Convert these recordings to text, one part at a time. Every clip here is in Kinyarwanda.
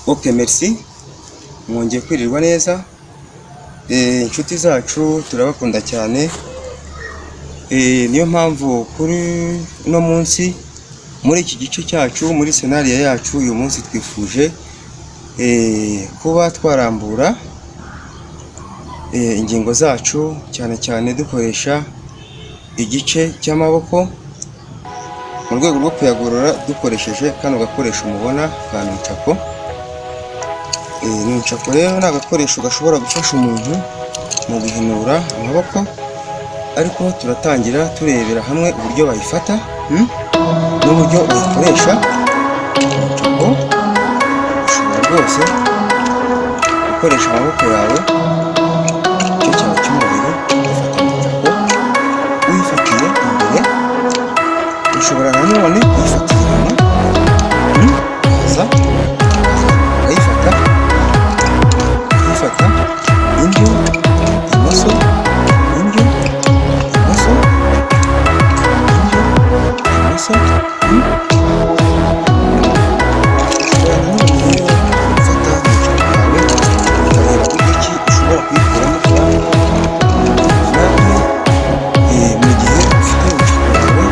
Ok, merci. Mwongeye kwirirwa neza. Inshuti zacu turabakunda cyane. Niyo mpamvu kuri uno munsi muri iki gice cyacu, muri scenario yacu, uyu munsi twifuje kuba twarambura ingingo zacu, cyane cyane dukoresha igice cy'amaboko mu rwego rwo kuyagorora dukoresheje kano gakoresho mubona ka nunchako. Nunchako rero ni agakoresho gashobora gufasha umuntu mu guhinura amaboko, ariko turatangira turebera hamwe uburyo bayifata n'uburyo bayikoresha. Nunchako ushobora rwose gukoresha amaboko yawe igice cyawe cy'umubiri, ugafata nunchako uyifatiye imbere. Ushobora nanone kuyifatira inyuma, ukaza ukayifata indyo imoso, indyo imoso, indyo imoso. Ushobora nanone gufata nunchako yawe ukareba uburyo ki ushobora kuyikuramo mu gihe ufite nunchako yawe.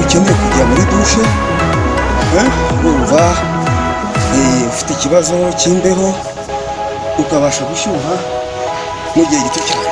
Ukeneye kujya muri dushe, wumva ufite ikibazo cy'imbeho, ukabasha gushyuha mu gihe gito cyane.